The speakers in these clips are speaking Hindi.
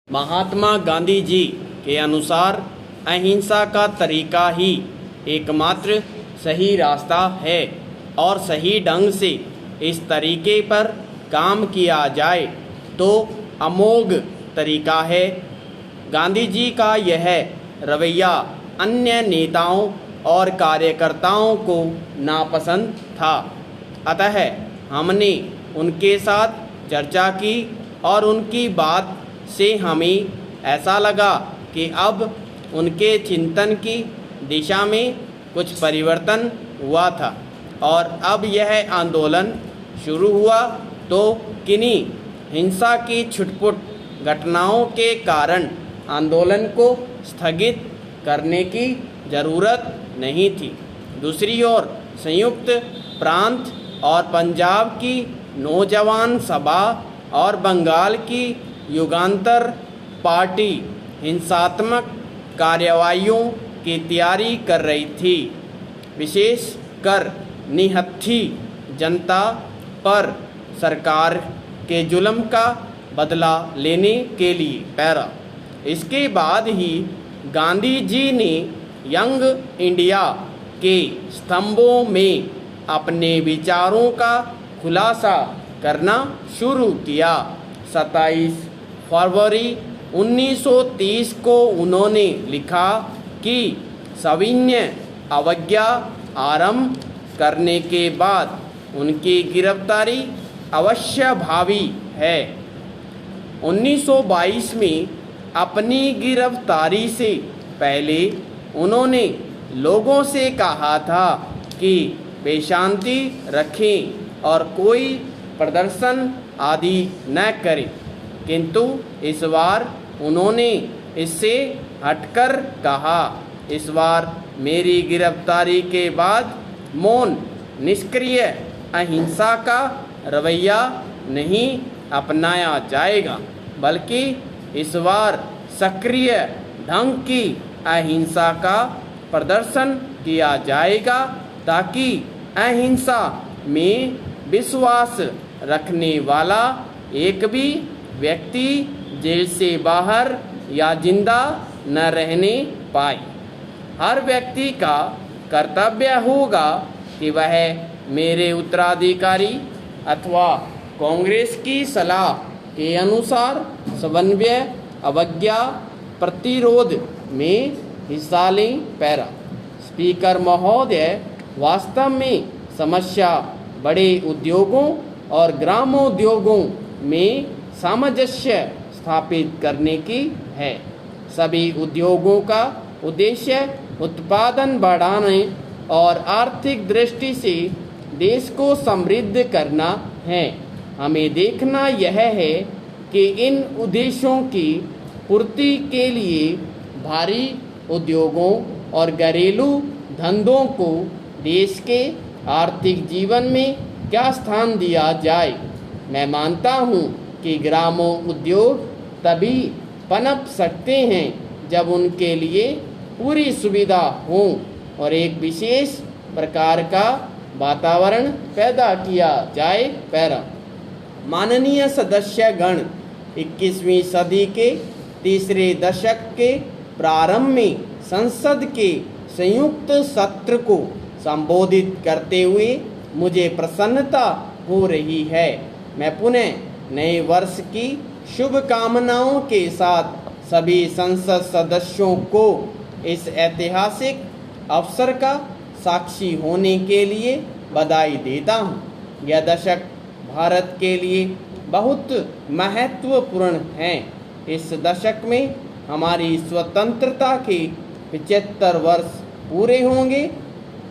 महात्मा गांधी जी के अनुसार अहिंसा का तरीका ही एकमात्र सही रास्ता है और सही ढंग से इस तरीके पर काम किया जाए तो अमोघ तरीका है। गांधी जी का यह रवैया अन्य नेताओं और कार्यकर्ताओं को नापसंद था, अतः हमने उनके साथ चर्चा की और उनकी बात से हमें ऐसा लगा कि अब उनके चिंतन की दिशा में कुछ परिवर्तन हुआ था और अब यह आंदोलन शुरू हुआ तो किन्हीं हिंसा की छुटपुट घटनाओं के कारण आंदोलन को स्थगित करने की ज़रूरत नहीं थी। दूसरी ओर संयुक्त प्रांत और पंजाब की नौजवान सभा और बंगाल की युगांतर पार्टी हिंसात्मक कार्रवाइयों की तैयारी कर रही थी, विशेषकर निहत्थी जनता पर सरकार के जुल्म का बदला लेने के लिए पैरा। इसके बाद ही गांधी जी ने यंग इंडिया के स्तंभों में अपने विचारों का खुलासा करना शुरू किया। 27 फरवरी 1930 को उन्होंने लिखा कि सविनय अवज्ञा आरंभ करने के बाद उनकी गिरफ्तारी अवश्यभावी है। 1922 में अपनी गिरफ्तारी से पहले उन्होंने लोगों से कहा था कि वे शांति रखें और कोई प्रदर्शन आदि न करें, किंतु इस बार उन्होंने इससे हटकर कहा, इस बार मेरी गिरफ्तारी के बाद मौन निष्क्रिय अहिंसा का रवैया नहीं अपनाया जाएगा, बल्कि इस बार सक्रिय ढंग की अहिंसा का प्रदर्शन किया जाएगा ताकि अहिंसा में विश्वास रखने वाला एक भी व्यक्ति जेल से बाहर या जिंदा न रहने पाए। हर व्यक्ति का कर्तव्य होगा कि वह मेरे उत्तराधिकारी अथवा कांग्रेस की सलाह के अनुसार समन्वय अवज्ञा प्रतिरोध में हिस्सा लें। पैरा। स्पीकर महोदय, वास्तव में समस्या बड़े उद्योगों और ग्रामोद्योगों में सामंजस्य स्थापित करने की है। सभी उद्योगों का उद्देश्य उत्पादन बढ़ाने और आर्थिक दृष्टि से देश को समृद्ध करना है। हमें देखना यह है कि इन उद्देश्यों की पूर्ति के लिए भारी उद्योगों और घरेलू धंधों को देश के आर्थिक जीवन में क्या स्थान दिया जाए। मैं मानता हूँ कि ग्रामों उद्योग तभी पनप सकते हैं जब उनके लिए पूरी सुविधा हो और एक विशेष प्रकार का वातावरण पैदा किया जाए। पैरा। माननीय सदस्यगण, 21वीं सदी के तीसरे दशक के प्रारंभ में संसद के संयुक्त सत्र को संबोधित करते हुए मुझे प्रसन्नता हो रही है। मैं पुनः नए वर्ष की शुभकामनाओं के साथ सभी संसद सदस्यों को इस ऐतिहासिक अवसर का साक्षी होने के लिए बधाई देता हूँ। यह दशक भारत के लिए बहुत महत्वपूर्ण है। इस दशक में हमारी स्वतंत्रता के 75 वर्ष पूरे होंगे।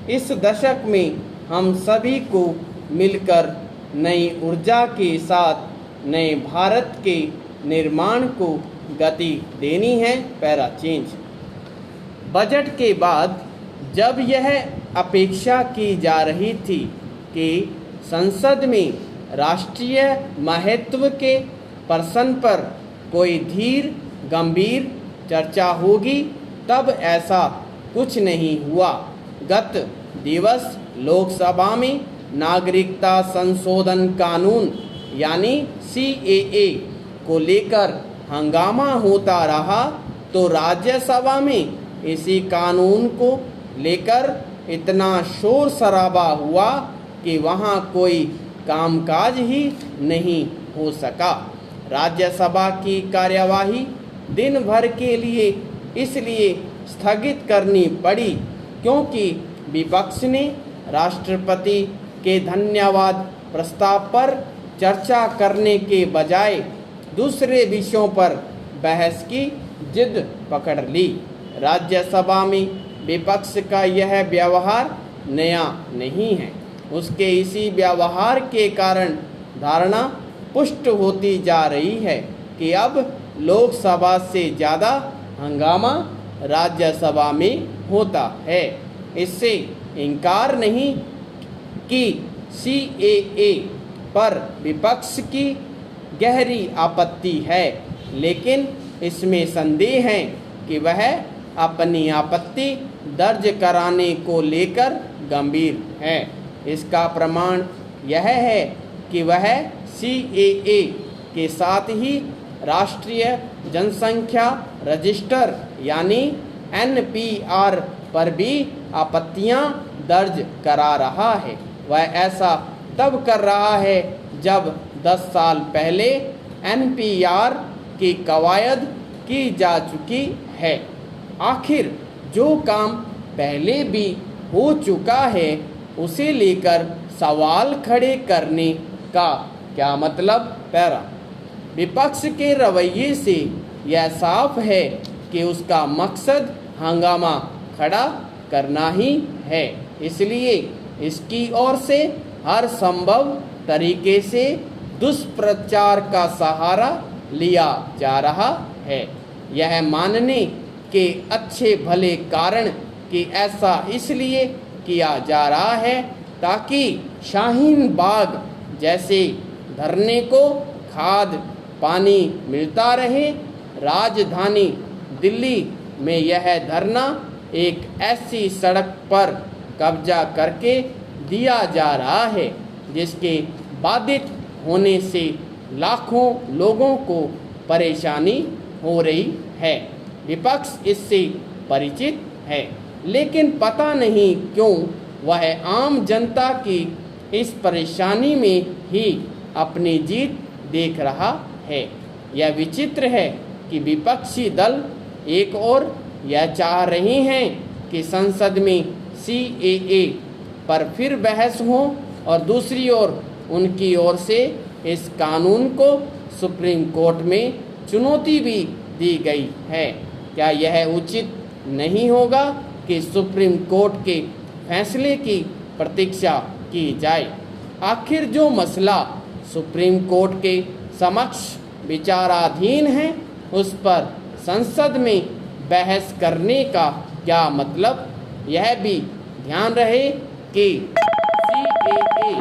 इस दशक में हम सभी को मिलकर नई ऊर्जा के साथ नए भारत के निर्माण को गति देनी है। Para change. बजट के बाद जब यह अपेक्षा की जा रही थी कि संसद में राष्ट्रीय महत्व के प्रश्न पर कोई धीर गंभीर चर्चा होगी, तब ऐसा कुछ नहीं हुआ। गत दिवस लोकसभा में नागरिकता संशोधन कानून यानी CAA को लेकर हंगामा होता रहा तो राज्यसभा में इसी कानून को लेकर इतना शोर शराबा हुआ कि वहाँ कोई कामकाज ही नहीं हो सका। राज्यसभा की कार्यवाही दिन भर के लिए इसलिए स्थगित करनी पड़ी क्योंकि विपक्ष ने राष्ट्रपति के धन्यवाद प्रस्ताव पर चर्चा करने के बजाय दूसरे विषयों पर बहस की जिद पकड़ ली। राज्यसभा में विपक्ष का यह व्यवहार नया नहीं है। उसके इसी व्यवहार के कारण धारणा पुष्ट होती जा रही है कि अब लोकसभा से ज़्यादा हंगामा राज्यसभा में होता है। इससे इनकार नहीं कि CAA पर विपक्ष की गहरी आपत्ति है, लेकिन इसमें संदेह है कि वह अपनी आपत्ति दर्ज कराने को लेकर गंभीर है। इसका प्रमाण यह है कि वह CAA के साथ ही राष्ट्रीय जनसंख्या रजिस्टर यानी NPR पर भी आपत्तियां दर्ज करा रहा है। वह ऐसा तब कर रहा है जब 10 साल पहले NPR की कवायद की जा चुकी है। आखिर जो काम पहले भी हो चुका है उसे लेकर सवाल खड़े करने का क्या मतलब? पैरा विपक्ष के रवैये से यह साफ है कि उसका मकसद हंगामा खड़ा करना ही है, इसलिए इसकी ओर से हर संभव तरीके से दुष्प्रचार का सहारा लिया जा रहा है। यह मानने के अच्छे भले कारण कि ऐसा इसलिए किया जा रहा है ताकि शाहीन बाग जैसे धरने को खाद पानी मिलता रहे। राजधानी दिल्ली में यह धरना एक ऐसी सड़क पर कब्जा करके दिया जा रहा है जिसके बाधित होने से लाखों लोगों को परेशानी हो रही है। विपक्ष इससे परिचित है, लेकिन पता नहीं क्यों वह आम जनता की इस परेशानी में ही अपनी जीत देख रहा है। यह विचित्र है कि विपक्षी दल एक ओर यह चाह रहे हैं कि संसद में CAA पर फिर बहस हो और दूसरी ओर उनकी ओर से इस कानून को सुप्रीम कोर्ट में चुनौती भी दी गई है। क्या यह उचित नहीं होगा कि सुप्रीम कोर्ट के फैसले की प्रतीक्षा की जाए? आखिर जो मसला सुप्रीम कोर्ट के समक्ष विचाराधीन है उस पर संसद में बहस करने का क्या मतलब? यह भी ध्यान रहे कि CAA